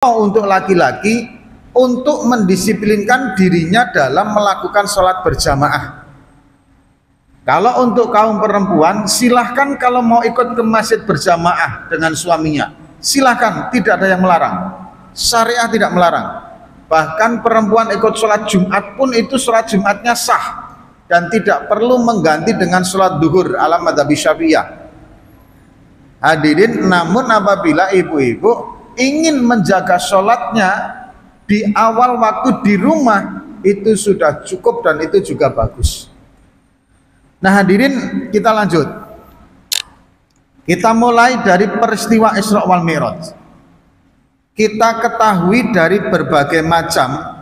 untuk laki-laki untuk mendisiplinkan dirinya dalam melakukan sholat berjamaah. Kalau untuk kaum perempuan, silahkan kalau mau ikut ke masjid berjamaah dengan suaminya, silahkan, tidak ada yang melarang. Syariah tidak melarang. Bahkan perempuan ikut sholat Jumat pun itu sholat Jumatnya sah dan tidak perlu mengganti dengan sholat duhur ala madzhab Syafi'iyah. Hadirin, namun apabila ibu-ibu ingin menjaga sholatnya di awal waktu di rumah, itu sudah cukup dan itu juga bagus. Nah hadirin, kita lanjut. Kita mulai dari peristiwa Isra wal Mi'raj. Kita ketahui dari berbagai macam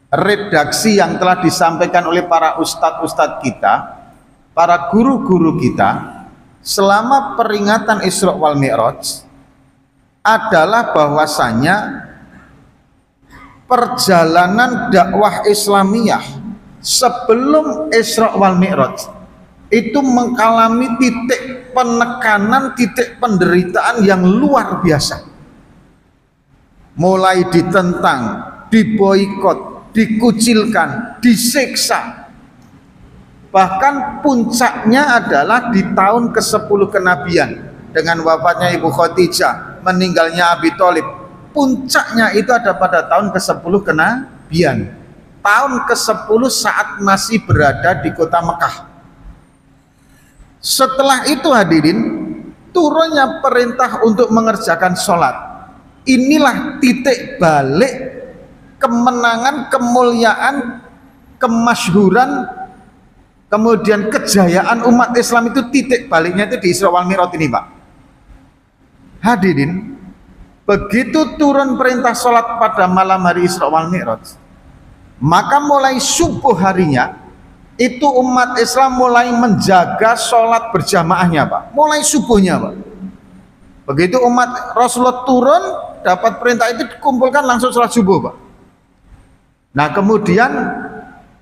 redaksi yang telah disampaikan oleh para ustadz-ustadz kita, para guru-guru kita, selama peringatan Isra wal Mi'raj adalah bahwasanya perjalanan dakwah Islamiyah sebelum Isra wal Mi'raj itu mengalami titik penekanan, titik penderitaan yang luar biasa. Mulai ditentang, diboikot, dikucilkan, disiksa. Bahkan puncaknya adalah di tahun ke-10 kenabian dengan wafatnya Ibu Khadijah, meninggalnya Abi Thalib. Puncaknya itu ada pada tahun ke-10 kenabian, tahun ke-10 saat masih berada di kota Mekah. Setelah itu hadirin, turunnya perintah untuk mengerjakan sholat. Inilah titik balik kemenangan, kemuliaan, kemasyhuran, kemudian kejayaan umat Islam. Itu titik baliknya itu di Isra wal Mi'raj ini, Pak. Hadirin, begitu turun perintah sholat pada malam hari Isra wal Mi'raj, maka mulai subuh harinya itu umat Islam mulai menjaga sholat berjamaahnya, Pak. Mulai subuhnya, Pak. Begitu umat Rasulullah turun dapat perintah itu, dikumpulkan langsung sholat subuh, Pak. Nah kemudian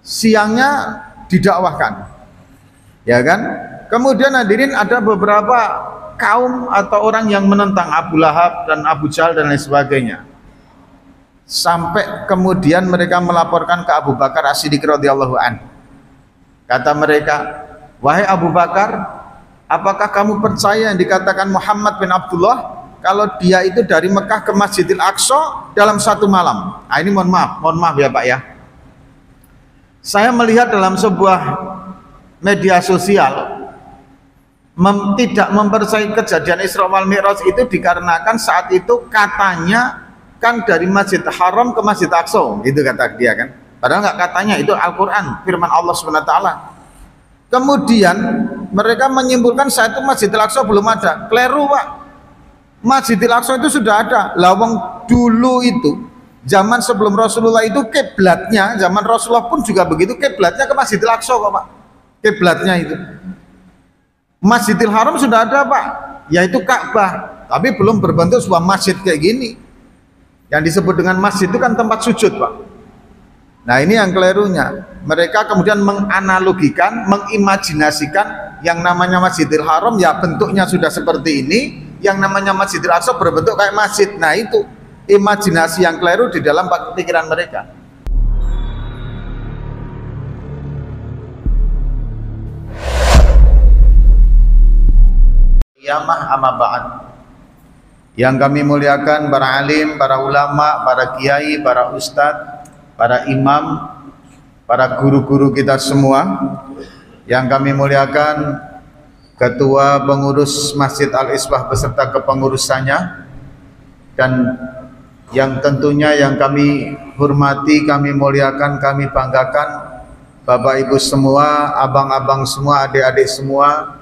siangnya didakwahkan, ya kan. Kemudian hadirin, ada beberapa kaum atau orang yang menentang Abu Lahab dan Abu Jahal dan lain sebagainya, sampai kemudian mereka melaporkan ke Abu Bakar As-Siddiq radhiyallahu anhu. Kata mereka, wahai Abu Bakar, apakah kamu percaya yang dikatakan Muhammad bin Abdullah kalau dia itu dari Mekah ke Masjidil Aqsa dalam satu malam? Nah, ini mohon maaf ya Pak ya, saya melihat dalam sebuah media sosial tidak mempercayai kejadian Isra wal Mi'raj itu dikarenakan saat itu katanya kan dari Masjid Haram ke Masjid Aqsa, gitu kata dia kan. Padahal nggak katanya, itu Al-Quran, firman Allah SWT. Kemudian mereka menyimpulkan saat itu Masjidil Aqsa belum ada. Keliru, Pak. Masjidil Aqsa itu sudah ada. Lawang dulu itu zaman sebelum Rasulullah itu kiblatnya, zaman Rasulullah pun juga begitu, kiblatnya ke Masjidil Aqsa kok, Pak. Kiblatnya itu Masjidil Haram sudah ada, Pak, yaitu Ka'bah, tapi belum berbentuk sebuah masjid kayak gini. Yang disebut dengan masjid itu kan tempat sujud, Pak. Nah ini yang kelirunya. Mereka kemudian menganalogikan, mengimajinasikan yang namanya Masjidil Haram ya bentuknya sudah seperti ini, yang namanya Masjidil Aqsa berbentuk kayak masjid. Nah itu imajinasi yang keliru di dalam pikiran mereka. Qiyamah amma ba'd. Yang kami muliakan para alim, para ulama, para kiai, para ustadz, para imam, para guru-guru kita semua, yang kami muliakan ketua pengurus Masjid Al-Isbah beserta kepengurusannya, dan yang tentunya yang kami hormati, kami muliakan, kami banggakan Bapak Ibu semua, abang-abang semua, adik-adik semua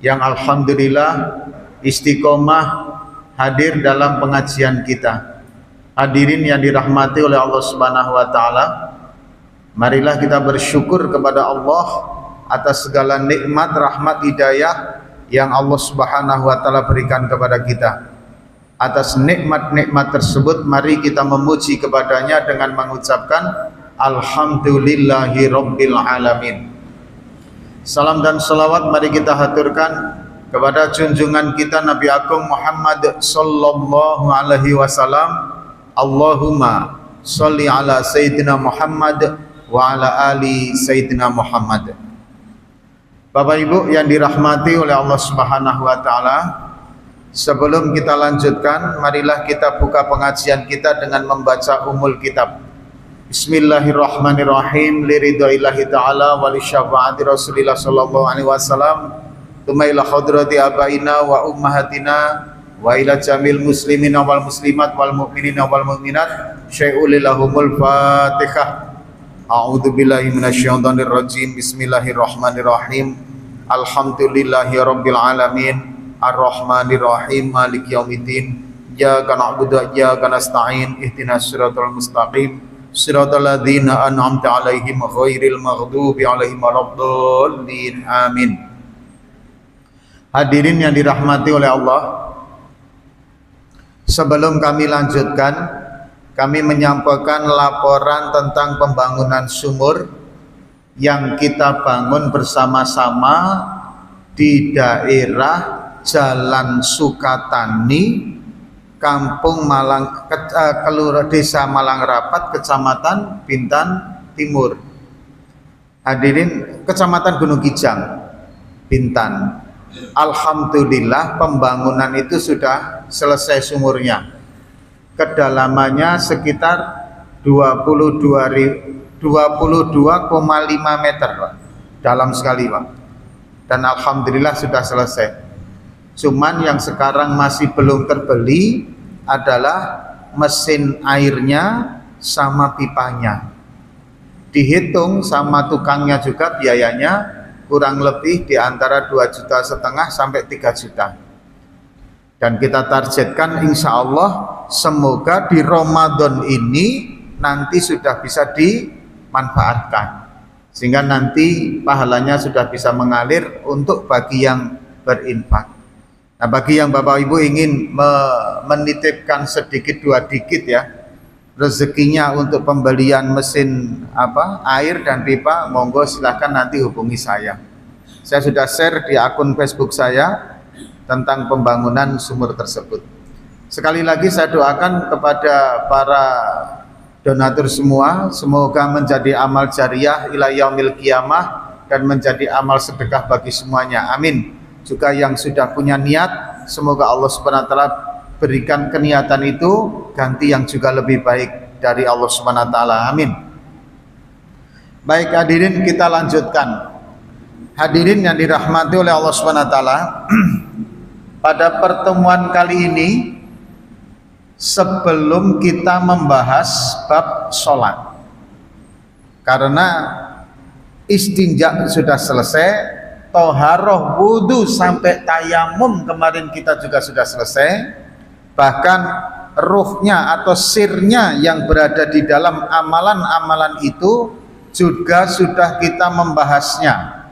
yang alhamdulillah istiqomah hadir dalam pengajian kita. Hadirin yang dirahmati oleh Allah Subhanahu wa taala, marilah kita bersyukur kepada Allah atas segala nikmat, rahmat, hidayah yang Allah Subhanahu wa taala berikan kepada kita. Atas nikmat-nikmat tersebut mari kita memuji kepadanya dengan mengucapkan alhamdulillahi rabbil alamin. Salam dan salawat mari kita haturkan kepada junjungan kita Nabi Agung Muhammad sallallahu alaihi wasallam. Allahumma sholli ala Sayyidina Muhammad wa ala ali Sayyidina Muhammad. Bapak Ibu yang dirahmati oleh Allah Subhanahu wa taala, sebelum kita lanjutkan, marilah kita buka pengajian kita dengan membaca umul kitab. Bismillahirrahmanirrahim. Liridaillahi ta'ala wa li syafaati Rasulillah sallallahu alaihi wasallam. Tuma ila hadrati abaina wa ummahatina wa ila jamil muslimina wal muslimat wal mu'minina wal mu'minat. Syai'ulillahumul Fatihah. A'udzu billahi minasyaitonir rajim. Bismillahirrahmanirrahim. Alhamdulillahi rabbil alamin. Ar-Rahmanir Rahim. Maliki yaumiddin. Iyyaka na'budu wa iyyaka nasta'in. Ihdinas siratal mustaqim. Siratal ladzina an'amta 'alaihim ghairil maghdubi 'alaihim waladdallin. Amin. Hadirin yang dirahmati oleh Allah, sebelum kami lanjutkan, kami menyampaikan laporan tentang pembangunan sumur yang kita bangun bersama-sama di daerah Jalan Sukatani, Kampung Malang, Desa Malang Rapat, Kecamatan Bintan Timur. Hadirin, Kecamatan Gunung Kijang, Bintan. Alhamdulillah pembangunan itu sudah selesai sumurnya. Kedalamannya sekitar 22,5 meter, Pak. Dalam sekali, Pak. Dan alhamdulillah sudah selesai. Cuman yang sekarang masih belum terbeli adalah mesin airnya sama pipanya. Dihitung sama tukangnya juga biayanya kurang lebih di antara 2,5 juta sampai 3 juta. Dan kita targetkan insya Allah semoga di Ramadan ini nanti sudah bisa dimanfaatkan, sehingga nanti pahalanya sudah bisa mengalir untuk bagi yang berinfak. Nah, bagi yang Bapak Ibu ingin menitipkan sedikit dua dikit ya rezekinya untuk pembelian mesin air dan pipa, monggo silahkan nanti hubungi saya. Saya sudah share di akun Facebook saya tentang pembangunan sumur tersebut. Sekali lagi saya doakan kepada para donatur semua, semoga menjadi amal jariah ila yaumil qiyamah dan menjadi amal sedekah bagi semuanya. Amin. Juga yang sudah punya niat, semoga Allah Subhanahu wa taala berikan keniatan itu ganti yang juga lebih baik dari Allah Subhanahu wa taala. Amin. Baik hadirin, kita lanjutkan. Hadirin yang dirahmati oleh Allah Subhanahu wa taala, pada pertemuan kali ini sebelum kita membahas bab sholat, karena istinja sudah selesai, toharoh wudu sampai tayamum kemarin kita juga sudah selesai, bahkan ruhnya atau sirnya yang berada di dalam amalan-amalan itu juga sudah kita membahasnya,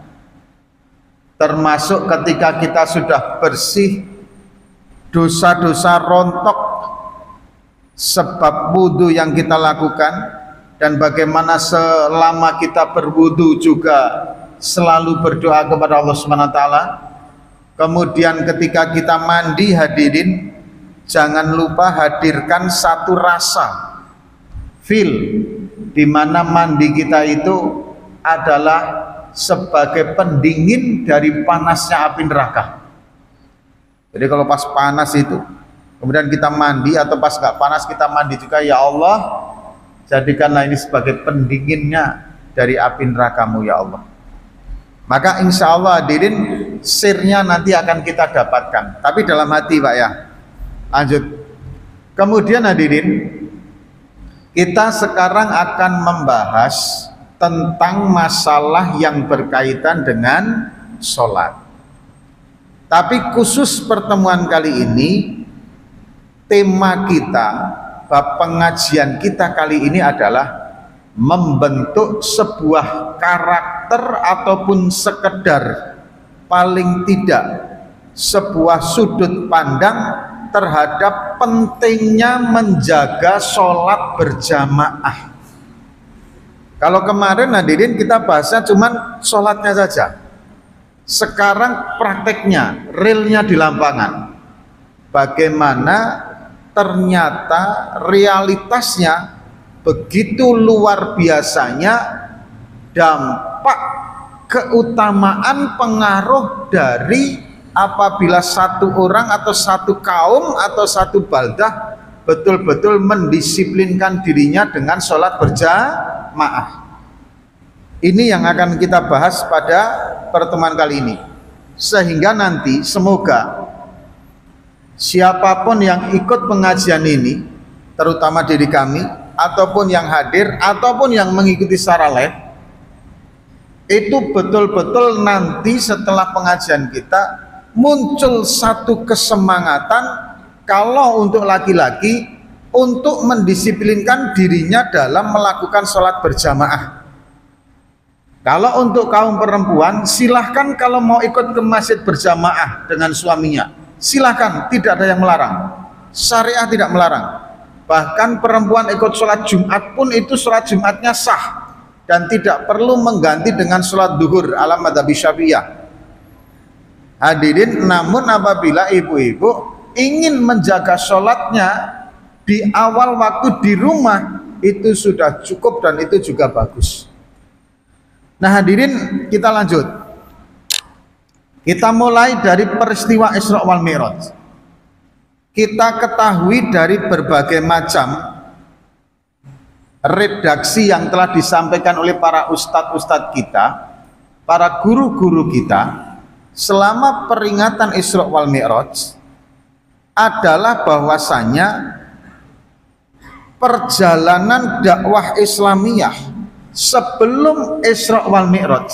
termasuk ketika kita sudah bersih dosa-dosa rontok sebab wudu yang kita lakukan, dan bagaimana selama kita berwudu juga selalu berdoa kepada Allah Subhanahu wa taala. Kemudian ketika kita mandi, hadirin, jangan lupa hadirkan satu rasa feel, di mana mandi kita itu adalah sebagai pendingin dari panasnya api neraka. Jadi kalau pas panas itu kemudian kita mandi, atau pas nggak panas kita mandi juga, ya Allah jadikanlah ini sebagai pendinginnya dari api nerakamu ya Allah. Maka insya Allah hadirin, sirnya nanti akan kita dapatkan, tapi dalam hati Pak ya. Lanjut. Kemudian hadirin, kita sekarang akan membahas tentang masalah yang berkaitan dengan sholat. Tapi khusus pertemuan kali ini, tema kita, bab pengajian kita kali ini adalah membentuk sebuah karakter ataupun sekedar paling tidak sebuah sudut pandang terhadap pentingnya menjaga sholat berjamaah. Kalau kemarin hadirin kita bahasnya cuman sholatnya saja, Sekarang prakteknya, realnya di lapangan, bagaimana ternyata realitasnya begitu luar biasanya dampak keutamaan pengaruh dari apabila satu orang atau satu kaum atau satu baldah betul-betul mendisiplinkan dirinya dengan sholat berjamaah. Ini yang akan kita bahas pada pertemuan kali ini, sehingga nanti semoga siapapun yang ikut pengajian ini, terutama diri kami ataupun yang hadir ataupun yang mengikuti secara live, itu betul-betul nanti setelah pengajian kita muncul satu kesemangatan, kalau untuk laki-laki untuk mendisiplinkan dirinya dalam melakukan sholat berjamaah. Kalau untuk kaum perempuan, silahkan kalau mau ikut ke masjid berjamaah dengan suaminya, silahkan, tidak ada yang melarang. Syariah tidak melarang. Bahkan perempuan ikut sholat Jumat pun itu sholat Jumatnya sah dan tidak perlu mengganti dengan sholat duhur ala madzhab Syafi'iyah. Hadirin, namun apabila ibu-ibu ingin menjaga sholatnya di awal waktu di rumah, itu sudah cukup dan itu juga bagus. Nah hadirin, kita lanjut. Kita mulai dari peristiwa Isra wal Mi'raj. Kita ketahui dari berbagai macam redaksi yang telah disampaikan oleh para ustadz-ustadz kita, para guru-guru kita, selama peringatan Isra wal Mi'raj adalah bahwasanya perjalanan dakwah Islamiyah sebelum Isra wal Mi'raj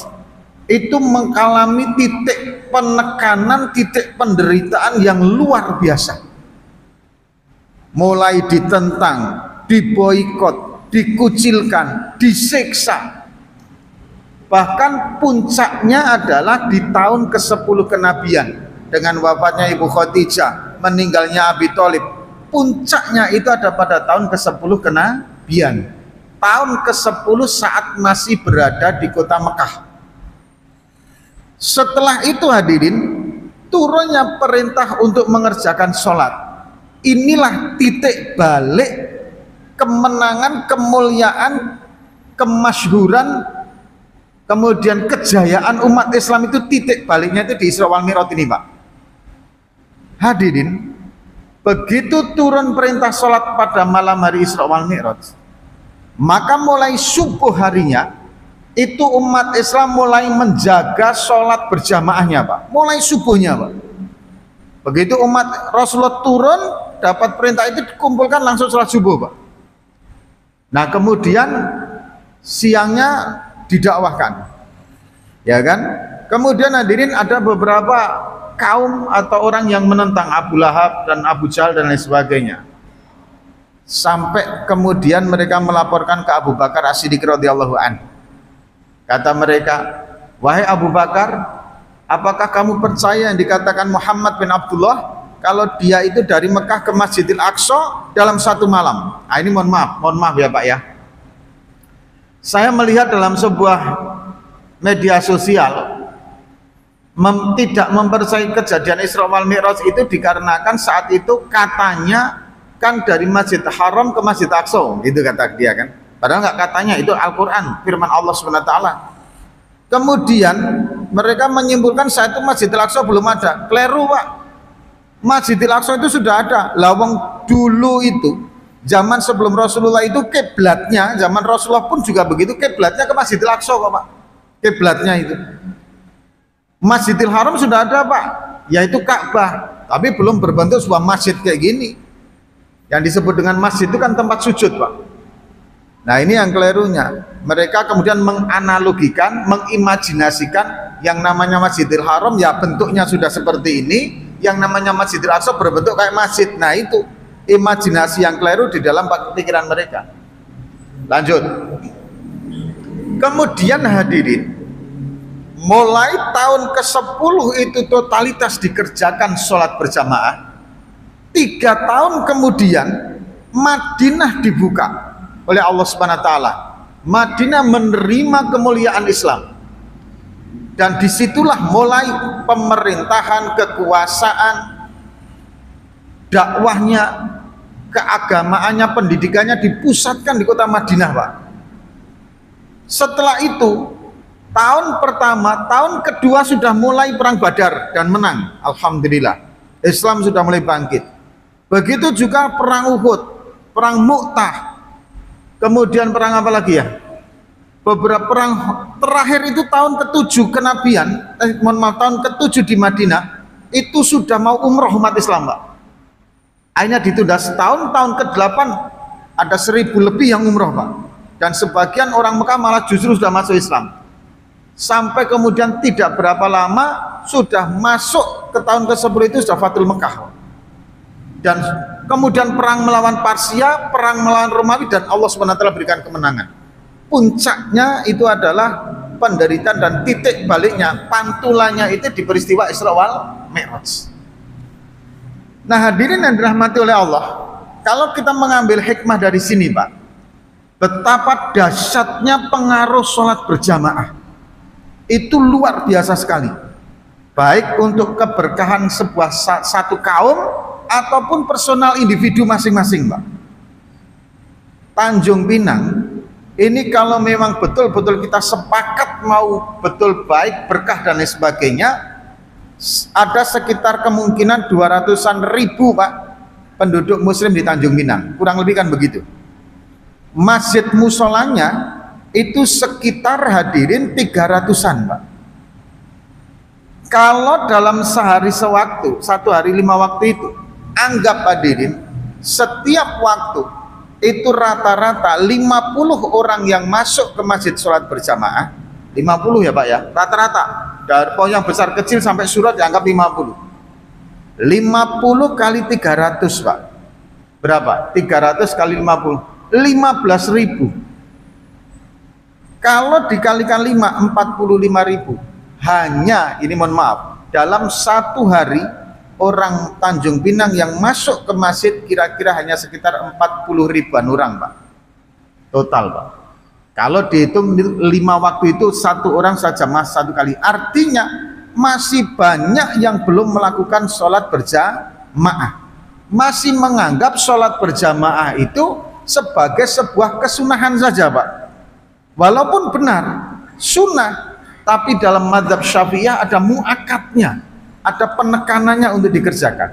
itu mengalami titik penekanan, titik penderitaan yang luar biasa. Mulai ditentang, diboikot, dikucilkan, disiksa. Bahkan puncaknya adalah di tahun ke-10 kenabian dengan wafatnya Ibu Khadijah, meninggalnya Abi Thalib. Puncaknya itu ada pada tahun ke-10 kenabian, tahun ke-10 saat masih berada di kota Mekah. Setelah itu hadirin, turunnya perintah untuk mengerjakan sholat. Inilah titik balik kemenangan, kemuliaan, kemasyhuran, kemudian kejayaan umat Islam itu, titik baliknya itu di Isra wal Mi'raj ini, Pak. Hadirin, begitu turun perintah sholat pada malam hari Isra wal Mi'raj, maka mulai subuh harinya itu umat Islam mulai menjaga sholat berjamaahnya, Pak. Mulai subuhnya, Pak. Begitu umat Rasulullah turun, dapat perintah itu dikumpulkan langsung sholat subuh, Pak. Nah kemudian siangnya didakwahkan, ya kan. Kemudian hadirin, ada beberapa kaum atau orang yang menentang Abu Lahab dan Abu Jahal dan lain sebagainya, sampai kemudian mereka melaporkan ke Abu Bakar As-Siddiq radhiyallahu anhu. Kata mereka, wahai Abu Bakar, apakah kamu percaya yang dikatakan Muhammad bin Abdullah, kalau dia itu dari Mekah ke Masjidil Aqsa dalam satu malam? Nah, ini mohon maaf ya Pak ya, saya melihat dalam sebuah media sosial tidak mempercayai kejadian Isra wal Mi'raj itu dikarenakan saat itu katanya kan dari Masjid Haram ke Masjid Aqsa, gitu kata dia kan. Padahal nggak, katanya itu Al-Quran, firman Allah SWT. Kemudian mereka menyimpulkan saat itu Masjidil Aqsa belum ada. Keliru, Pak. Masjidil Aqsa itu sudah ada. Lawang dulu itu, zaman sebelum Rasulullah itu kiblatnya, zaman Rasulullah pun juga begitu, kiblatnya ke Masjidil Aqsa kok, Pak. Kiblatnya itu. Masjidil Haram sudah ada, Pak, yaitu Ka'bah, tapi belum berbentuk sebuah masjid kayak gini. Yang disebut dengan masjid itu kan tempat sujud, Pak. Nah ini yang kelirunya. Mereka kemudian menganalogikan, mengimajinasikan yang namanya Masjidil Haram ya bentuknya sudah seperti ini, yang namanya Masjidil Aqsa berbentuk kayak masjid. Nah itu imajinasi yang keliru di dalam pikiran mereka. Lanjut. Kemudian hadirin, mulai tahun ke-10 itu totalitas dikerjakan sholat berjamaah. 3 tahun kemudian Madinah dibuka oleh Allah Subhanahu wa taala. Madinah menerima kemuliaan Islam. Dan disitulah mulai pemerintahan, kekuasaan, dakwahnya, keagamaannya, pendidikannya dipusatkan di kota Madinah, Pak. Setelah itu, tahun pertama, tahun kedua sudah mulai perang Badar dan menang. Alhamdulillah, Islam sudah mulai bangkit. Begitu juga perang Uhud, perang Mu'tah, kemudian perang apa lagi ya? Beberapa perang terakhir itu tahun ke-7 kenabian, tahun ke-7 di Madinah, itu sudah mau umroh umat Islam, Pak. Akhirnya ditunda setahun, tahun ke-8 ada 1000 lebih yang umroh, Pak. Dan sebagian orang Mekah malah justru sudah masuk Islam. Sampai kemudian tidak berapa lama sudah masuk ke tahun ke-10 itu sudah Fathul Mekah. Dan kemudian perang melawan Parsia, perang melawan Romawi, dan Allah SWT berikan kemenangan. Puncaknya itu adalah penderitaan dan titik baliknya, pantulannya itu di peristiwa Isra wal Mi'raj. Nah, hadirin yang dirahmati oleh Allah, kalau kita mengambil hikmah dari sini, Pak, betapa dahsyatnya pengaruh sholat berjamaah itu luar biasa sekali, baik untuk keberkahan sebuah satu kaum ataupun personal individu masing-masing, Pak. Tanjung Pinang ini kalau memang betul-betul kita sepakat mau betul baik, berkah dan lain sebagainya, ada sekitar kemungkinan 200-an ribu, Pak, penduduk muslim di Tanjung Pinang, kurang lebih kan begitu. Masjid musolanya itu sekitar hadirin 300-an, Pak. Kalau dalam sehari sewaktu, 1 hari 5 waktu itu, anggap hadirin setiap waktu itu rata-rata 50 orang yang masuk ke masjid sholat berjamaah, 50 ya Pak ya, rata-rata dari poin yang besar kecil sampai surat dianggap 50 kali 300, Pak, berapa? 300 kali 50, 15.000. Kalau dikalikan 5, 45.000. Hanya ini, mohon maaf, dalam satu hari orang Tanjung Pinang yang masuk ke masjid kira-kira hanya sekitar 40 ribuan orang, Pak, total, Pak. Kalau dihitung 5 waktu itu satu orang saja mas satu kali, artinya masih banyak yang belum melakukan sholat berjamaah, masih menganggap sholat berjamaah itu sebagai sebuah kesunahan saja, Pak. Walaupun benar sunnah, tapi dalam mazhab Syafi'iyah ada muakatnya, ada penekanannya untuk dikerjakan.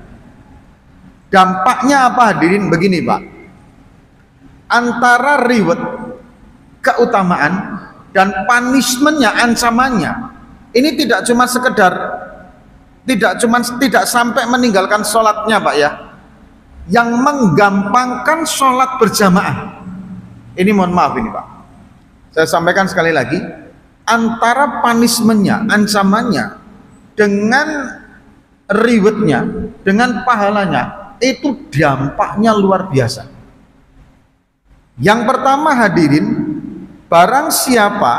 Dampaknya apa hadirin? Begini, Pak, antara riwayat keutamaan dan punishmentnya, ancamannya, ini tidak cuma sekedar tidak sampai meninggalkan sholatnya, Pak ya, yang menggampangkan sholat berjamaah. Ini mohon maaf ini, Pak, saya sampaikan sekali lagi, antara punishmentnya, ancamannya, dengan riwetnya, dengan pahalanya, itu dampaknya luar biasa. Yang pertama hadirin, barang siapa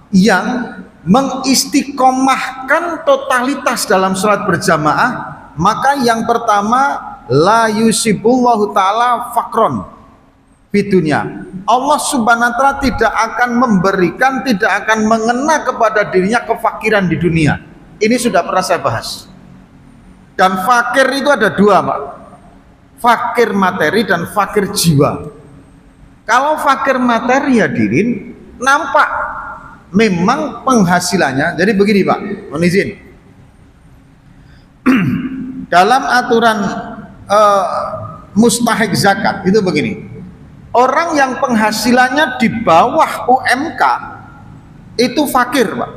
yang mengistiqomahkan totalitas dalam sholat berjamaah, maka yang pertama, la yusibullahu ta'ala fakron bidunya, Allah subhanahu wa ta'ala tidak akan memberikan, tidak akan mengena kepada dirinya kefakiran di dunia. Ini sudah pernah saya bahas. Dan fakir itu ada dua, Pak, fakir materi dan fakir jiwa. Kalau fakir materi hadirin, nampak memang penghasilannya, jadi begini, Pak, mohon izin, dalam aturan mustahik zakat itu begini, orang yang penghasilannya di bawah UMK itu fakir, Pak,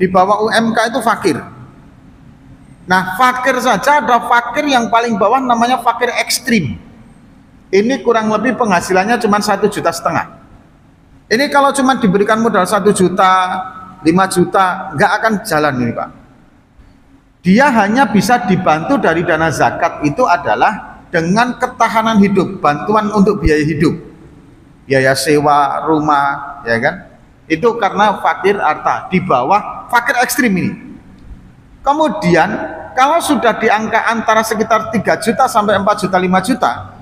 di bawah UMK itu fakir. Nah, fakir saja ada fakir yang paling bawah namanya fakir ekstrim. Ini kurang lebih penghasilannya cuma 1,5 juta. Ini kalau cuma diberikan modal 1 juta, 5 juta, nggak akan jalan ini, Pak. Dia hanya bisa dibantu dari dana zakat itu adalah dengan ketahanan hidup, bantuan untuk biaya hidup, biaya sewa rumah, ya kan? Itu karena fakir harta di bawah fakir ekstrim ini. Kemudian kalau sudah di angka antara sekitar 3 juta sampai 4 juta, 5 juta,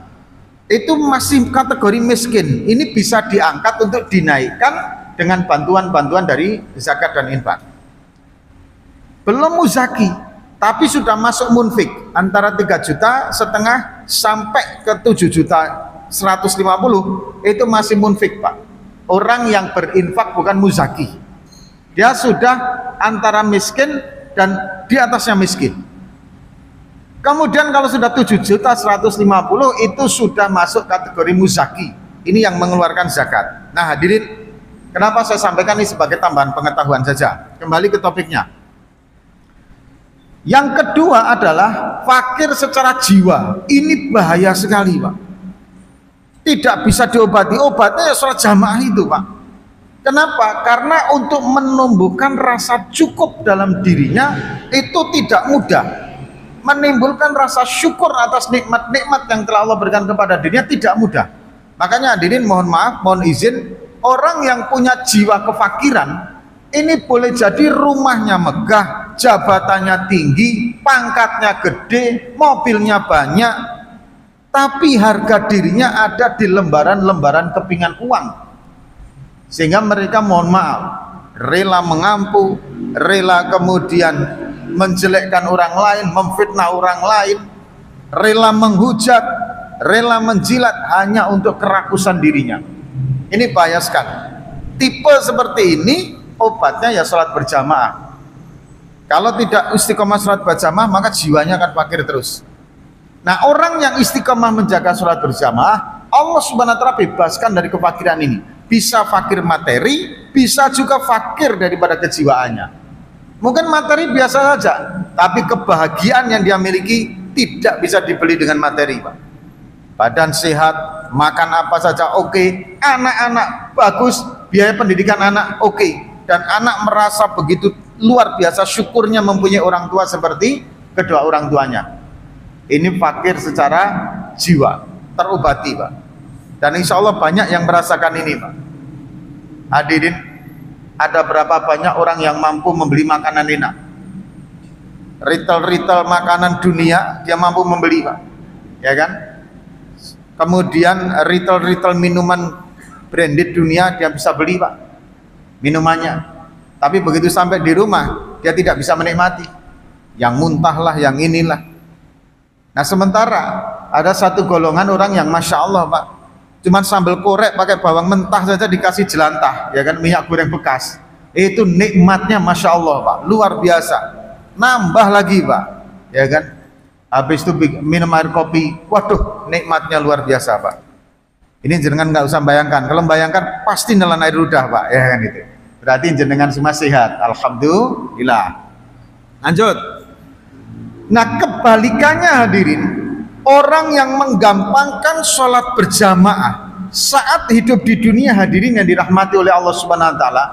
itu masih kategori miskin. Ini bisa diangkat untuk dinaikkan dengan bantuan-bantuan dari zakat dan infak. belum muzaki, tapi sudah masuk munfik antara 3,5 juta sampai ke 7,150 juta, itu masih munfik Pak. Orang yang berinfak bukan muzaki, dia sudah antara miskin dan di atasnya miskin. Kemudian kalau sudah 7,150 juta itu sudah masuk kategori muzaki, ini yang mengeluarkan zakat. Nah hadirin, kenapa saya sampaikan ini sebagai tambahan pengetahuan saja. Kembali ke topiknya. Yang kedua adalah fakir secara jiwa. Ini bahaya sekali Pak. Tidak bisa diobati, obatnya ya sholat jamaah itu Pak. Kenapa? Karena untuk menumbuhkan rasa cukup dalam dirinya itu tidak mudah. Menimbulkan rasa syukur atas nikmat-nikmat yang telah Allah berikan kepada dirinya tidak mudah. Makanya hadirin mohon maaf, mohon izin, orang yang punya jiwa kefakiran ini boleh jadi rumahnya megah, jabatannya tinggi, pangkatnya gede, mobilnya banyak, tapi harga dirinya ada di lembaran-lembaran kepingan uang, sehingga mereka mohon maaf rela mengampu, rela kemudian menjelekkan orang lain, memfitnah orang lain, rela menghujat, rela menjilat hanya untuk kerakusan dirinya. Ini bahaya sekali. Tipe seperti ini obatnya ya sholat berjamaah. Kalau tidak istiqomah sholat berjamaah maka jiwanya akan fakir terus. Nah orang yang istiqomah menjaga sholat berjamaah, Allah subhanahu wa ta'ala bebaskan dari kefakiran ini. Bisa fakir materi, bisa juga fakir daripada kejiwaannya. Mungkin materi biasa saja, tapi kebahagiaan yang dia miliki tidak bisa dibeli dengan materi Pak. Badan sehat, makan apa saja oke, anak-anak bagus, biaya pendidikan anak oke, dan anak merasa begitu luar biasa syukurnya mempunyai orang tua seperti kedua orang tuanya. Ini fakir secara jiwa, terobati Pak. Dan insya Allah banyak yang merasakan ini Pak. Hadirin, ada berapa banyak orang yang mampu membeli makanan enak, retail makanan dunia dia mampu membeli Pak, ya kan? Kemudian retail minuman branded dunia dia bisa beli Pak minumannya, tapi begitu sampai di rumah dia tidak bisa menikmati, yang muntah lah, yang inilah. Nah sementara ada satu golongan orang yang Masya Allah Pak, cuman sambal korek pakai bawang mentah saja dikasih jelantah, ya kan, minyak goreng bekas, itu nikmatnya Masya Allah Pak, luar biasa, nambah lagi Pak, ya kan. Habis itu minum air kopi, waduh nikmatnya luar biasa Pak. Ini jenengan nggak usah bayangkan, kalau bayangkan pasti nelan air ludah Pak, ya kan itu. Berarti jenengan semua sehat, alhamdulillah. Lanjut. Nah kebalikannya hadirin, orang yang menggampangkan sholat berjamaah saat hidup di dunia hadirin yang dirahmati oleh Allah subhanahu wa ta'ala,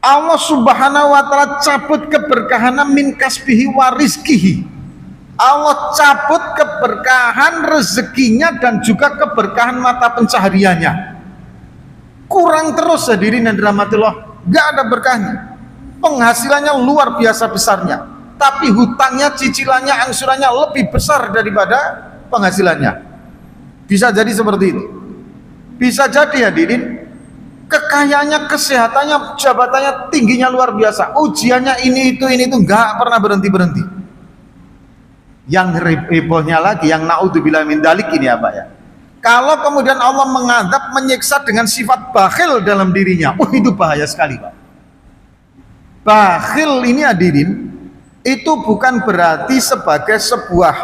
Allah subhanahu wa ta'ala cabut keberkahan min kasbihi wa rizkihi. Allah cabut keberkahan rezekinya dan juga keberkahan mata pencahariannya. Kurang terus hadirin yang dirahmati Allah, gak ada berkahnya. Penghasilannya luar biasa besarnya, tapi hutangnya, cicilannya, angsurannya lebih besar daripada penghasilannya. Bisa jadi seperti itu. Bisa jadi hadirin, kekayaannya, kesehatannya, jabatannya tingginya luar biasa, ujiannya ini itu nggak pernah berhenti-berhenti. Yang hebohnya lagi, yang naudzubillah min dzalik ini apa ya, kalau kemudian Allah mengadab, menyiksa dengan sifat bakhil dalam dirinya, itu bahaya sekali Pak. Bakhil ini hadirin, itu bukan berarti sebagai sebuah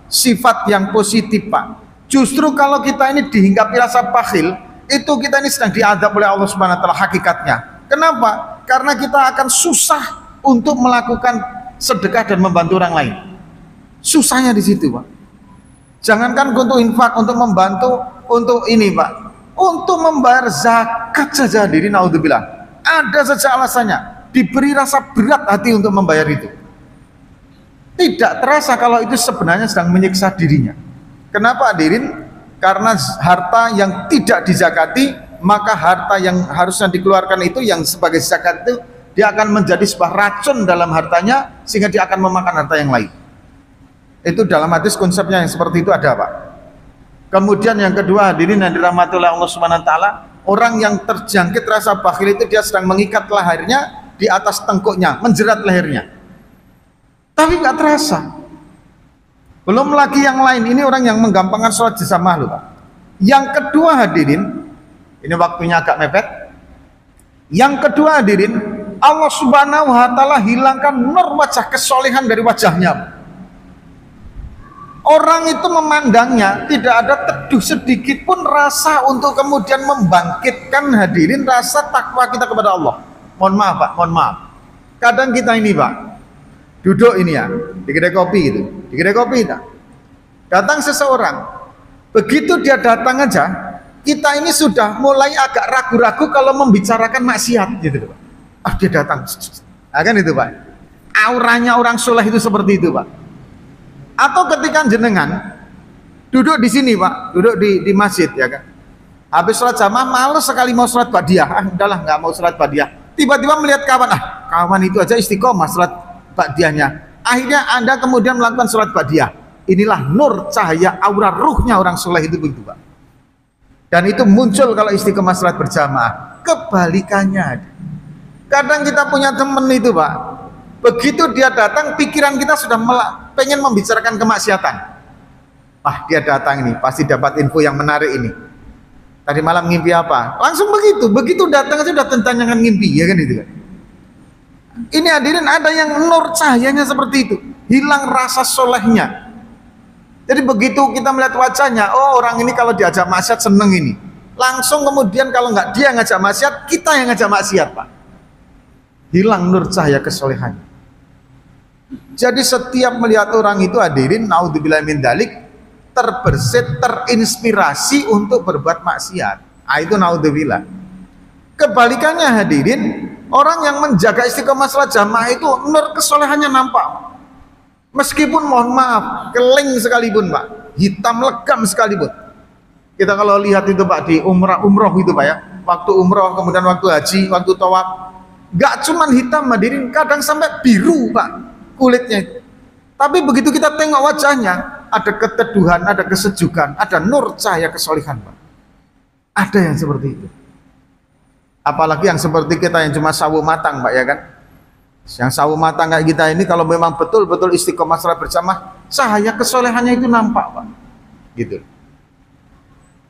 sifat yang positif Pak. Justru kalau kita ini dihinggapi rasa bakhil, itu kita ini sedang diadab oleh Allah subhanahu wa ta'ala hakikatnya. Kenapa? Karena kita akan susah untuk melakukan sedekah dan membantu orang lain. Susahnya di situ Pak. Jangankan untuk infak, untuk membantu, untuk ini Pak, untuk membayar zakat saja diri naudzubillah, ada saja alasannya, diberi rasa berat hati untuk membayar itu. Tidak terasa kalau itu sebenarnya sedang menyiksa dirinya. Kenapa hadirin? Karena harta yang tidak dizakati, maka harta yang harusnya dikeluarkan itu yang sebagai zakat itu, dia akan menjadi sebuah racun dalam hartanya, sehingga dia akan memakan harta yang lain. Itu dalam hadis konsepnya yang seperti itu ada Pak. Kemudian yang kedua hadirin yang dirahmati oleh Allah subhanahu wa ta'ala, orang yang terjangkit rasa bakhil itu dia sedang mengikat lehernya di atas tengkuknya, menjerat lehernya. Tapi nggak terasa. Belum lagi yang lain, ini orang yang menggampangkan sholat jamaah loh Pak. Yang kedua hadirin, ini waktunya agak mepet. Yang kedua hadirin, Allah Subhanahu wa Ta'ala hilangkan nur wajah kesolehan dari wajahnya. Orang itu memandangnya tidak ada teduh sedikit pun rasa untuk kemudian membangkitkan hadirin rasa takwa kita kepada Allah. Mohon maaf Pak, mohon maaf. Kadang kita ini Pak, duduk ini ya, di kedai kopi gitu, di kedai kopi kita. Datang seseorang, begitu dia datang aja, kita ini sudah mulai agak ragu-ragu kalau membicarakan maksiat gitu Pak. Ah dia datang, kan itu Pak. Auranya orang soleh itu seperti itu Pak. Atau ketika jenengan duduk di sini Pak, duduk di masjid ya kan. Habis sholat jamaah males sekali mau sholat badiah, udahlah nggak mau sholat badiah. Tiba-tiba melihat kawan, kawan itu aja istiqomah sholat badiahnya. Akhirnya Anda kemudian melakukan sholat badiah. Inilah nur cahaya aura ruhnya orang soleh itu begitu Pak. Dan itu muncul kalau istiqomah sholat berjamaah. Kebalikannya, kadang kita punya teman itu Pak, begitu dia datang pikiran kita sudah pengen membicarakan kemaksiatan. Wah dia datang ini pasti dapat info yang menarik ini. Tadi malam ngimpi apa? Langsung begitu datang aja udah tentangan ngimpi ya kan itu kan. Ini hadirin ada yang nur cahayanya seperti itu, hilang rasa solehnya. Jadi begitu kita melihat wajahnya, oh orang ini kalau diajak maksiat seneng ini. Langsung kemudian kalau nggak dia ngajak maksiat, kita yang ngajak maksiat Pak. Hilang nur cahaya kesolehannya. Jadi setiap melihat orang itu hadirin, naudzubillah min dzalik, terbersit, terinspirasi untuk berbuat maksiat. Ah itu naudzubillah. Kebalikannya hadirin, orang yang menjaga istiqomah salat jamaah itu nur kesolehannya nampak. Meskipun mohon maaf, keling sekalipun Pak, hitam legam sekalipun. Kita kalau lihat itu Pak di umroh itu Pak ya, waktu umroh kemudian waktu haji, waktu tawaf, gak cuman hitam hadirin, kadang sampai biru Pak kulitnya itu. Tapi begitu kita tengok wajahnya, ada keteduhan, ada kesejukan, ada nur cahaya kesolehan Pak. Ada yang seperti itu. Apalagi yang seperti kita yang cuma sawu matang Pak ya kan. Yang sawu matang kayak kita ini kalau memang betul-betul istiqomah salat berjamaah, cahaya kesolehannya itu nampak Pak. Gitu.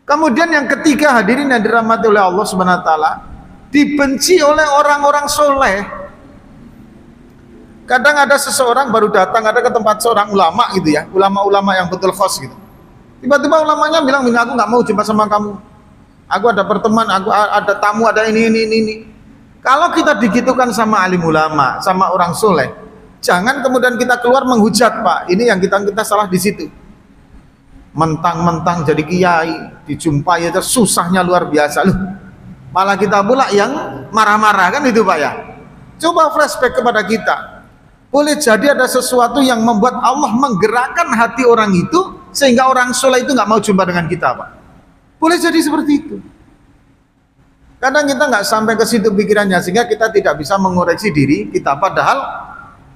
Kemudian yang ketiga hadirin yang dirahmati oleh Allah Subhanahu wa Ta'ala, dibenci oleh orang-orang soleh. Kadang ada seseorang baru datang, ada ke tempat seorang ulama gitu ya, ulama-ulama yang betul khos gitu. Tiba-tiba ulamanya bilang, aku nggak mau jumpa sama kamu. Aku ada pertemuan, aku ada tamu, ada ini. Kalau kita digitukan sama alim ulama, sama orang soleh, jangan kemudian kita keluar menghujat Pak. Ini yang kita salah di situ. Mentang-mentang jadi kiai, dijumpai aja susahnya luar biasa loh. Malah kita pula yang marah-marah kan itu Pak ya. Coba flashback kepada kita. Boleh jadi ada sesuatu yang membuat Allah menggerakkan hati orang itu sehingga orang soleh itu nggak mau jumpa dengan kita Pak. Boleh jadi seperti itu. Kadang kita nggak sampai ke situ pikirannya sehingga kita tidak bisa mengoreksi diri kita. Padahal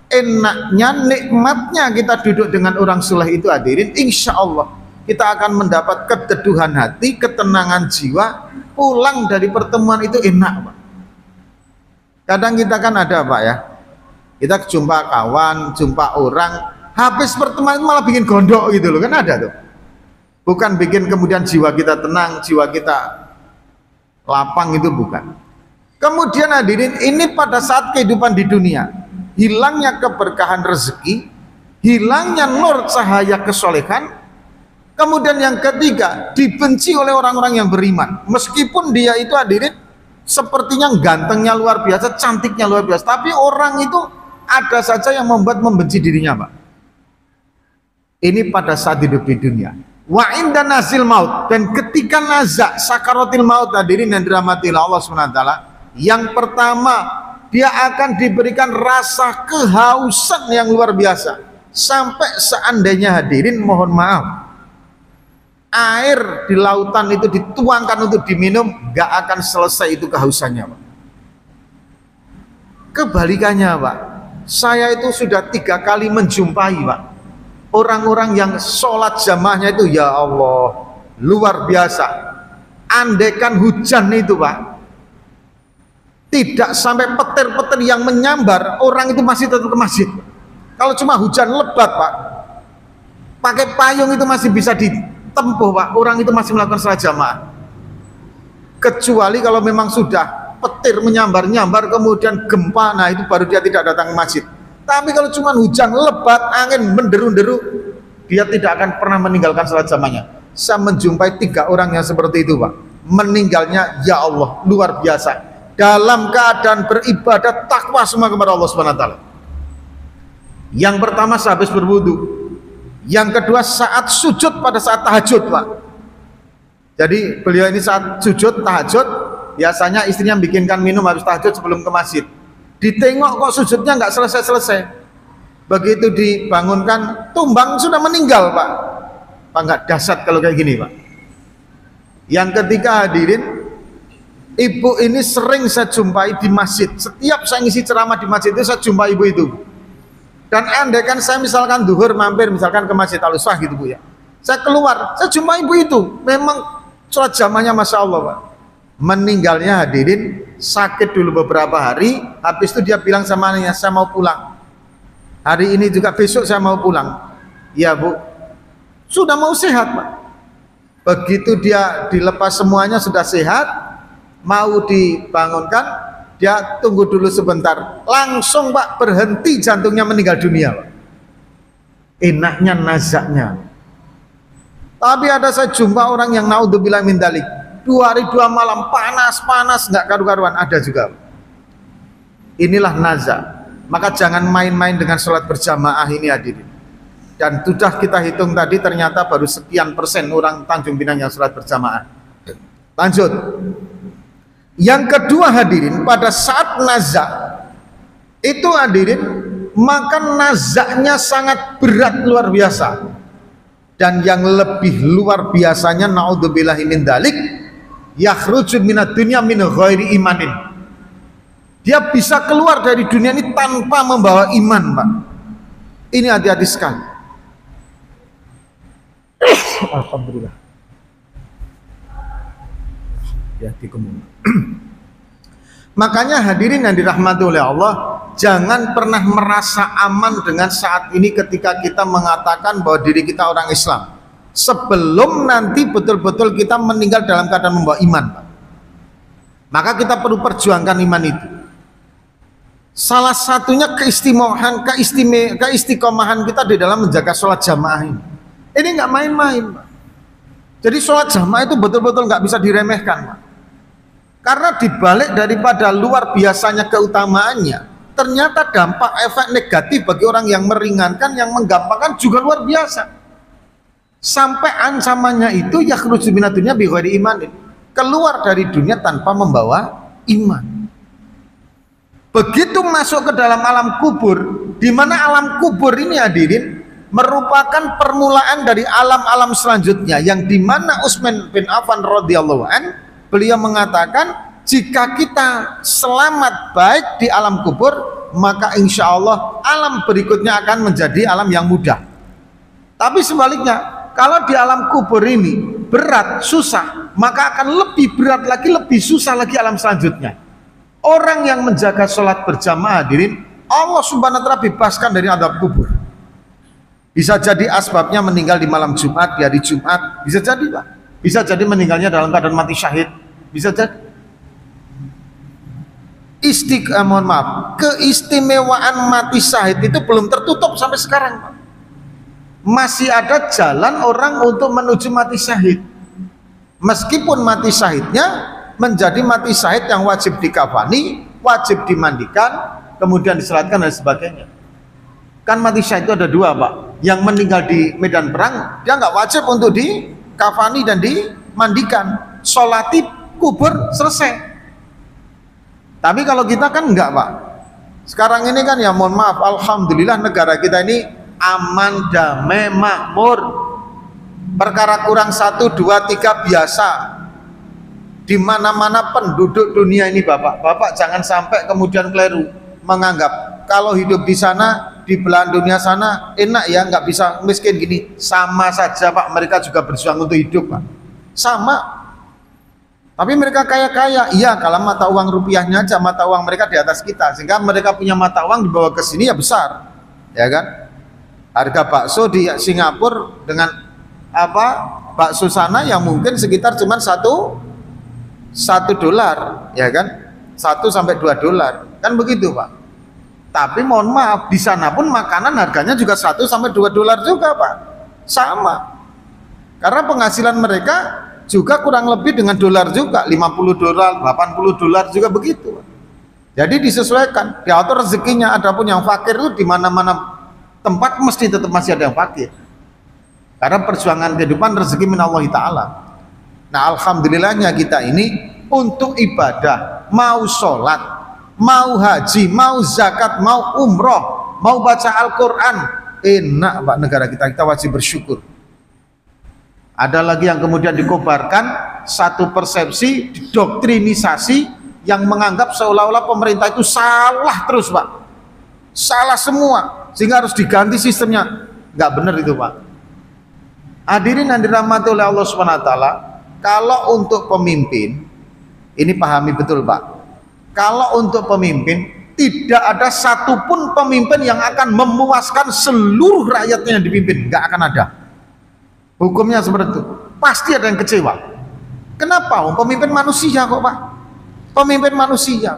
enaknya, nikmatnya kita duduk dengan orang soleh itu hadirin, insya Allah kita akan mendapat keteduhan hati, ketenangan jiwa. Pulang dari pertemuan itu enak Pak. Kadang kita kan ada Pak ya, kita jumpa kawan, jumpa orang, habis pertemuan itu malah bikin gondok gitu loh, kan ada tuh. Bukan bikin kemudian jiwa kita tenang, jiwa kita lapang, itu bukan. Kemudian hadirin, ini pada saat kehidupan di dunia, hilangnya keberkahan rezeki, hilangnya nur cahaya kesolehan. Kemudian yang ketiga, dibenci oleh orang-orang yang beriman. Meskipun dia itu hadirin sepertinya gantengnya luar biasa, cantiknya luar biasa, tapi orang itu ada saja yang membuat membenci dirinya Pak. Ini pada saat hidup di dunia. Wa inda nazil maut, dan ketika nazak sakaratil maut hadirin yang dirahmati Allah SWT, yang pertama dia akan diberikan rasa kehausan yang luar biasa. Sampai seandainya hadirin mohon maaf, air di lautan itu dituangkan untuk diminum, gak akan selesai itu kehausannya Pak. Kebalikannya Pak, saya itu sudah 3 kali menjumpai Pak orang-orang yang sholat jamaahnya itu ya Allah luar biasa. Andaikan hujan itu Pak tidak sampai petir-petir yang menyambar, orang itu masih tetap ke masjid. Kalau cuma hujan lebat Pak, pakai payung itu masih bisa ditempuh Pak, orang itu masih melakukan salat jamaah. Kecuali kalau memang sudah petir menyambar-nyambar kemudian gempa, nah itu baru dia tidak datang ke masjid. Tapi kalau cuma hujan lebat, angin menderu-deru, dia tidak akan pernah meninggalkan salat jamaahnya. Saya menjumpai 3 orang yang seperti itu Pak, meninggalnya ya Allah luar biasa, dalam keadaan beribadah takwa semua kepada Allah Subhanahu wa taala. Yang pertama sehabis berwudu, yang kedua saat sujud pada saat tahajud Pak. Jadi beliau ini saat sujud tahajud, biasanya istrinya bikinkan minum habis tahajud sebelum ke masjid. Ditengok kok sujudnya nggak selesai-selesai. Begitu dibangunkan, tumbang sudah meninggal Pak. Pak, nggak dahsyat kalau kayak gini Pak. Yang ketiga hadirin, ibu ini sering saya jumpai di masjid. Setiap saya ngisi ceramah di masjid itu saya jumpai ibu itu. Dan andai kan saya misalkan duhur mampir misalkan ke Masjid Al-Uswah gitu Bu ya, saya keluar, saya jumpa ibu itu, memang sholat jamaahnya Masya Allah Pak. Meninggalnya hadirin sakit dulu beberapa hari, habis itu dia bilang sama anaknya, saya mau pulang hari ini juga, besok saya mau pulang. Ya Bu, sudah mau sehat Pak. Begitu dia dilepas semuanya sudah sehat, mau dibangunkan, dia tunggu dulu sebentar, langsung Pak berhenti jantungnya, meninggal dunia Pak. Enaknya nazaknya. Tapi ada saya jumpa orang yang naudzubillah min dzalik, 2 hari 2 malam panas nggak karu-karuan, ada juga. Inilah nazak. Maka jangan main-main dengan sholat berjamaah ini hadirin. Dan sudah kita hitung tadi ternyata baru sekian persen orang Tanjung Pinang yang sholat berjamaah. Lanjut. Yang kedua hadirin, pada saat nazak itu hadirin, maka nazaknya sangat berat luar biasa. Dan yang lebih luar biasanya naudzubillahi min dzalik, yakhruju minad dunya min ghairi imanin. Dia bisa keluar dari dunia ini tanpa membawa iman Pak. Ini hati-hati sekali. Alhamdulillah. Ya dikemung. Makanya hadirin yang dirahmati oleh Allah, jangan pernah merasa aman dengan saat ini ketika kita mengatakan bahwa diri kita orang Islam, sebelum nanti betul-betul kita meninggal dalam keadaan membawa iman Pak. Maka kita perlu perjuangkan iman itu. Salah satunya keistiqomahan kita di dalam menjaga sholat jamaah ini. Ini nggak main-main Pak. Jadi sholat jamaah itu betul-betul nggak bisa diremehkan Pak. Karena dibalik daripada luar biasanya keutamaannya, ternyata dampak efek negatif bagi orang yang meringankan, yang menggampangkan juga luar biasa. Sampai ancamannya itu yakhruju minad dunya bighairi imanin, keluar dari dunia tanpa membawa iman. Begitu masuk ke dalam alam kubur, di mana alam kubur ini hadirin merupakan permulaan dari alam-alam selanjutnya, yang dimana Utsman bin Affan radhiyallahu an, beliau mengatakan jika kita selamat baik di alam kubur, maka insya Allah alam berikutnya akan menjadi alam yang mudah. Tapi sebaliknya, kalau di alam kubur ini berat, susah, maka akan lebih berat lagi, lebih susah lagi alam selanjutnya. Orang yang menjaga sholat berjamaah hadirin, Allah subhanahu wa ta'ala bebaskan dari azab kubur. Bisa jadi asbabnya meninggal di malam Jumat, di hari Jumat, bisa jadi Pak. Bisa jadi meninggalnya dalam keadaan mati syahid, bisa jadi. Keistimewaan mati syahid itu belum tertutup sampai sekarang Pak. Masih ada jalan orang untuk menuju mati syahid. Meskipun mati syahidnya menjadi mati syahid yang wajib dikafani, wajib dimandikan, kemudian disalatkan dan sebagainya. Kan mati syahid itu ada 2 Pak. Yang meninggal di medan perang, dia nggak wajib untuk dikafani dan dimandikan, sholati kubur, selesai. Tapi kalau kita kan enggak Pak. Sekarang ini kan ya mohon maaf, alhamdulillah negara kita ini aman, damai, makmur. Perkara kurang 1, 2, 3 biasa. Di mana-mana penduduk dunia ini Bapak jangan sampai kemudian keliru menganggap kalau hidup di sana, di belahan dunia sana enak ya, nggak bisa miskin gini. Sama saja Pak, mereka juga berjuang untuk hidup Pak. Sama. Tapi mereka kaya-kaya, iya kalau mata uang rupiahnya aja, mata uang mereka di atas kita, sehingga mereka punya mata uang dibawa ke sini ya besar. ya kan? Harga bakso di Singapura dengan apa bakso sana yang mungkin sekitar cuma satu dolar, ya kan? 1 sampai 2 dolar, kan begitu Pak. Tapi mohon maaf, di sana pun makanan harganya juga 1 sampai 2 dolar juga Pak, sama. Karena penghasilan mereka juga kurang lebih dengan dolar juga, 50 dolar, 80 dolar juga begitu. Jadi disesuaikan, diatur rezekinya. Adapun yang fakir itu di mana-mana tempat mesti tetap masih ada yang fakir, karena perjuangan kehidupan rezeki minallahi ta'ala. Nah alhamdulillahnya kita ini untuk ibadah, mau sholat, mau haji, mau zakat, mau umroh, mau baca Al-Quran, enak Pak negara kita, kita wajib bersyukur. Ada lagi yang kemudian dikobarkan satu persepsi doktrinisasi yang menganggap seolah-olah pemerintah itu salah terus Pak, salah semua, sehingga harus diganti sistemnya. Nggak benar itu Pak. Hadirin yang dirahmati oleh Allah Subhanahu wa taala, kalau untuk pemimpin ini pahami betul Pak, kalau untuk pemimpin tidak ada satupun pemimpin yang akan memuaskan seluruh rakyatnya yang dipimpin, nggak akan ada. Hukumnya seperti itu, pasti ada yang kecewa. Kenapa? Pemimpin manusia kok Pak, pemimpin manusia.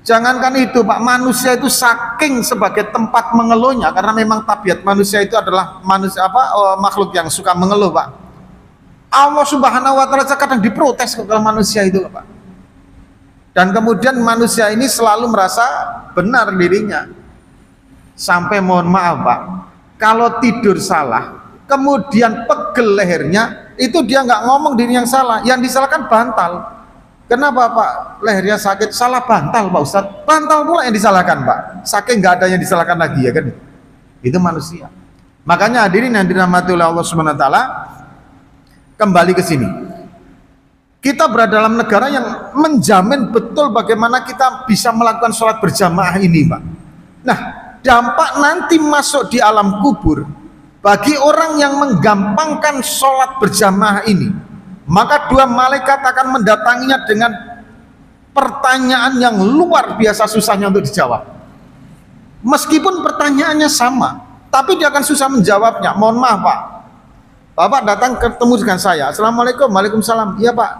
Jangankan itu Pak, manusia itu saking sebagai tempat mengeluhnya, karena memang tabiat manusia itu adalah manusia makhluk yang suka mengeluh Pak. Allah Subhanahu wa taala kadang diprotes kalau manusia itu Pak. Dan kemudian manusia ini selalu merasa benar dirinya. Sampai mohon maaf Pak, kalau tidur salah, kemudian pegel lehernya, itu dia nggak ngomong diri yang salah, yang disalahkan bantal. Kenapa Pak lehernya sakit? Salah bantal Pak Ustadz. Bantal pula yang disalahkan Pak, saking nggak ada yang disalahkan lagi, ya kan? Itu manusia. Makanya hadirin yang dirahmati oleh Allah Subhanahu wa taala, kembali ke sini. Kita berada dalam negara yang menjamin betul bagaimana kita bisa melakukan sholat berjamaah ini Pak. Nah dampak nanti masuk di alam kubur bagi orang yang menggampangkan sholat berjamaah ini, maka dua malaikat akan mendatanginya dengan pertanyaan yang luar biasa susahnya untuk dijawab. Meskipun pertanyaannya sama, tapi dia akan susah menjawabnya. Mohon maaf Pak, Bapak datang ketemu dengan saya, Assalamualaikum, Waalaikumsalam. Iya Pak,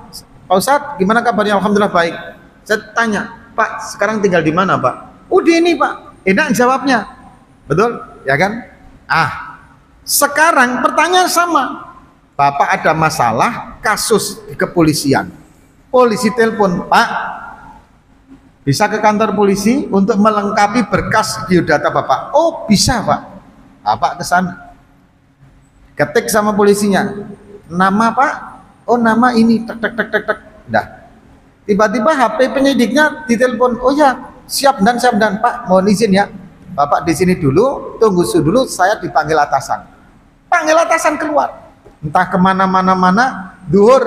Pak Ustadz gimana kabarnya? Alhamdulillah baik. Saya tanya, Pak sekarang tinggal di mana Pak? Udah ini Pak, enak jawabnya, betul ya kan? Sekarang pertanyaan sama, Bapak ada masalah kasus di kepolisian, polisi telepon, Pak bisa ke kantor polisi untuk melengkapi berkas biodata Bapak. Oh bisa Pak. Bapak ke sana, ketik sama polisinya, nama Pak, oh nama ini, tek tek tek tek tek. Dah tiba-tiba HP penyidiknya ditelepon, oh ya siap dan Pak mohon izin ya Bapak di sini dulu, tunggu dulu, saya dipanggil atasan. Panggil atasan keluar, entah kemana-mana, duhur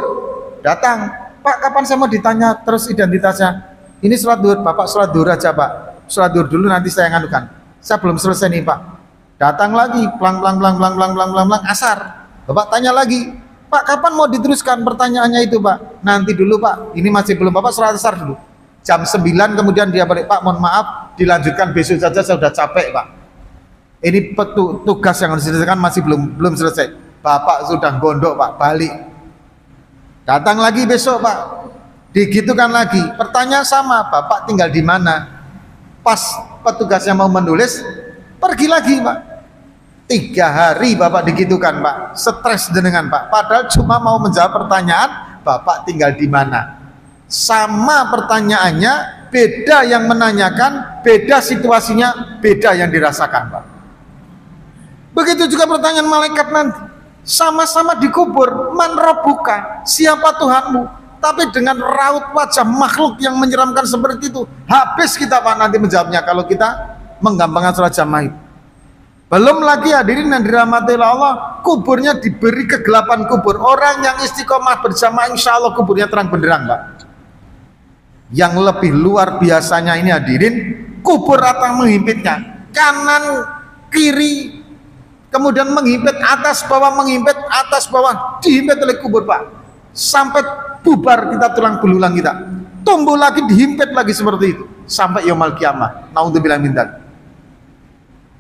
datang, Pak kapan saya mau ditanya terus identitasnya? Ini sholat duhur, Bapak sholat duhur aja Pak, sholat duhur dulu nanti saya nganukan, saya belum selesai nih Pak. Datang lagi, plang asar, Bapak tanya lagi, Pak kapan mau diteruskan pertanyaannya itu Pak? Nanti dulu Pak, ini masih belum, Bapak sholat asar dulu. Jam 9 kemudian dia balik, Pak mohon maaf dilanjutkan besok saja, saya sudah capek Pak, ini tugas yang harus diselesaikan masih belum selesai. Bapak sudah gondok Pak, balik. Datang lagi besok Pak, digitukan lagi, pertanyaan sama, Bapak tinggal di mana? Pas petugasnya mau menulis, pergi lagi Pak. 3 hari Bapak digitukan Pak, stres dengan Pak, padahal cuma mau menjawab pertanyaan Bapak tinggal di mana. Sama pertanyaannya, beda yang menanyakan, beda situasinya, beda yang dirasakan Pak. Begitu juga pertanyaan malaikat nanti, sama-sama dikubur, man rabbuka, siapa Tuhanmu, tapi dengan raut wajah makhluk yang menyeramkan seperti itu, habis kita Pak nanti menjawabnya kalau kita menggampangkan sholat jamaah. Belum lagi hadirin yang dirahmati Allah, kuburnya diberi kegelapan kubur. Orang yang istiqomah berjamaah insya Allah kuburnya terang benderang Pak. Yang lebih luar biasanya ini hadirin, kubur atau menghimpitnya, kanan kiri, kemudian menghimpit atas bawah, menghimpit atas bawah, dihimpit oleh kubur Pak, sampai bubar kita, tulang belulang kita tumbuh lagi, dihimpit lagi seperti itu sampai yaumul kiamah. Naudzubillah min dzalik.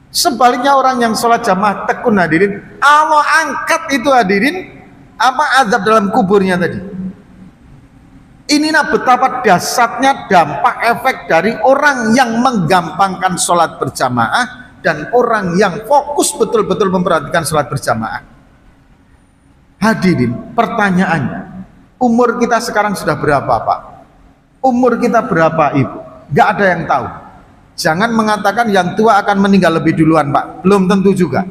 Sebaliknya orang yang sholat jamaah tekun hadirin, Allah angkat itu hadirin apa azab dalam kuburnya tadi. Inilah betapa dahsyatnya dampak efek dari orang yang menggampangkan sholat berjamaah dan orang yang fokus betul-betul memperhatikan sholat berjamaah. Hadirin, pertanyaannya, umur kita sekarang sudah berapa Pak? Umur kita berapa Ibu? Gak ada yang tahu. Jangan mengatakan yang tua akan meninggal lebih duluan Pak, belum tentu juga.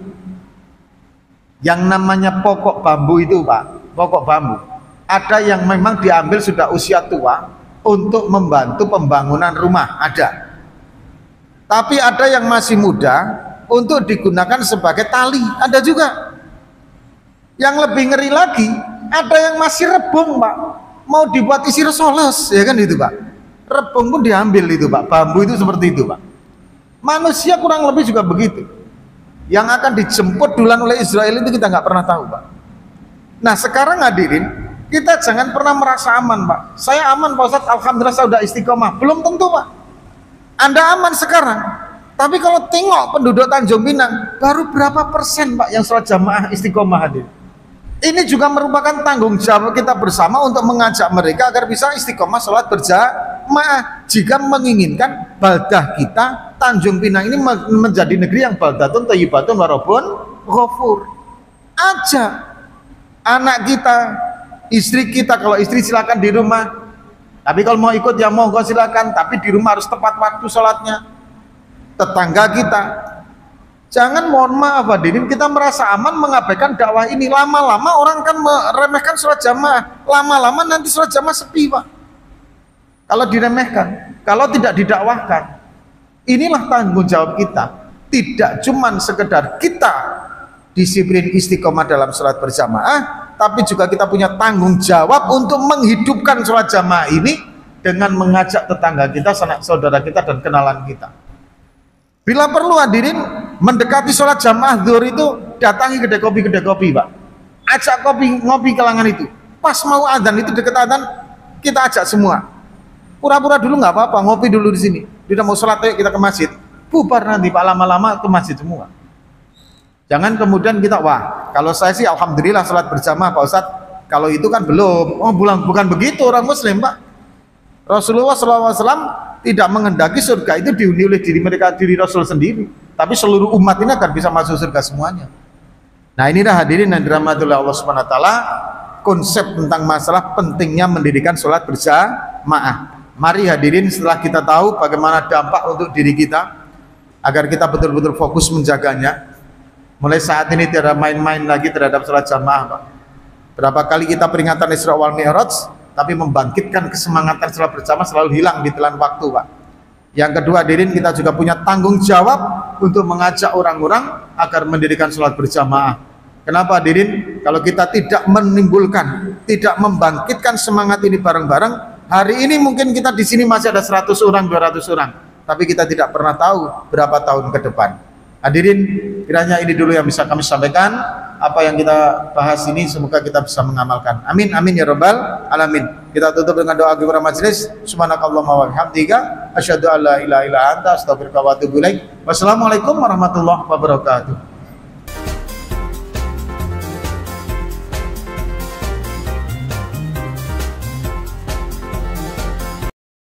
Yang namanya pokok bambu itu Pak, pokok bambu, ada yang memang diambil sudah usia tua untuk membantu pembangunan rumah, ada. Tapi ada yang masih muda untuk digunakan sebagai tali, ada juga. Yang lebih ngeri lagi, ada yang masih rebung Pak, mau dibuat isi resoles, ya kan itu Pak. Rebung pun diambil itu Pak, bambu itu seperti itu Pak. Manusia kurang lebih juga begitu. Yang akan dijemput duluan oleh Israel itu kita nggak pernah tahu Pak. Nah sekarang hadirin, kita jangan pernah merasa aman Pak. Saya aman Pak Ustadz, alhamdulillah saya sudah istiqomah. Belum tentu Pak. Anda aman sekarang, tapi kalau tengok penduduk Tanjung Pinang, baru berapa persen Pak yang sholat jamaah istiqomah hadirin. Ini juga merupakan tanggung jawab kita bersama untuk mengajak mereka agar bisa istiqomah sholat berjamaah. Jika menginginkan baldah kita Tanjung Pinang ini menjadi negeri yang baldatun thayyibatun warabun ghafur. Ajak anak kita, istri kita, kalau istri silakan di rumah, tapi kalau mau ikut ya monggo silakan, tapi di rumah harus tepat waktu sholatnya. Tetangga kita, jangan, mohon maaf hadirin, kita merasa aman mengabaikan dakwah ini. Lama-lama orang kan meremehkan sholat jamaah, lama-lama nanti sholat jamaah sepi Pak kalau diremehkan, kalau tidak didakwahkan. Inilah tanggung jawab kita, tidak cuman sekedar kita disiplin istiqomah dalam sholat berjamaah, tapi juga kita punya tanggung jawab untuk menghidupkan sholat jamaah ini dengan mengajak tetangga kita, sanak saudara kita, dan kenalan kita. Bila perlu hadirin, mendekati sholat jamaah zuhur itu datangi kedai kopi Pak, ajak ngopi kalangan itu. Pas mau adzan itu deket adzan, kita ajak semua. Pura-pura dulu nggak apa-apa, ngopi dulu di sini. Kita mau sholat, ayo kita ke masjid. Bubar nanti Pak, lama-lama ke masjid semua. Jangan kemudian kita, wah kalau saya sih alhamdulillah sholat berjamaah Pak Ustadz, kalau itu kan belum. Oh bukan begitu orang muslim Pak. Rasulullah SAW tidak menghendaki surga itu dihuni oleh diri Rasul sendiri, tapi seluruh umat ini akan bisa masuk surga semuanya. Nah inilah hadirin yang dirahmati oleh Allah Subhanahu Wa Taala, konsep tentang masalah pentingnya mendirikan sholat berjamaah. Mari hadirin, setelah kita tahu bagaimana dampak untuk diri kita, agar kita betul-betul fokus menjaganya, mulai saat ini tidak main-main lagi terhadap sholat jamaah Pak. Berapa kali kita peringatan Isra wal Mi'raj, tapi membangkitkan kesemangatan sholat berjamaah selalu hilang di telan waktu Pak. Yang kedua hadirin, kita juga punya tanggung jawab untuk mengajak orang-orang agar mendirikan sholat berjamaah. Kenapa hadirin? Kalau kita tidak menimbulkan, tidak membangkitkan semangat ini bareng-bareng, hari ini mungkin kita di sini masih ada 100 orang, 200 orang, tapi kita tidak pernah tahu berapa tahun ke depan. Hadirin, kiranya ini dulu yang bisa kami sampaikan. Apa yang kita bahas ini semoga kita bisa mengamalkan. Amin amin ya rabbal alamin. Kita tutup dengan doa kepada majelis. Subhanakallahumma wa bihamdika asyhadu an la ilaha illa anta astaghfiruka wa atubu ilaik. Wassalamualaikum warahmatullahi wabarakatuh.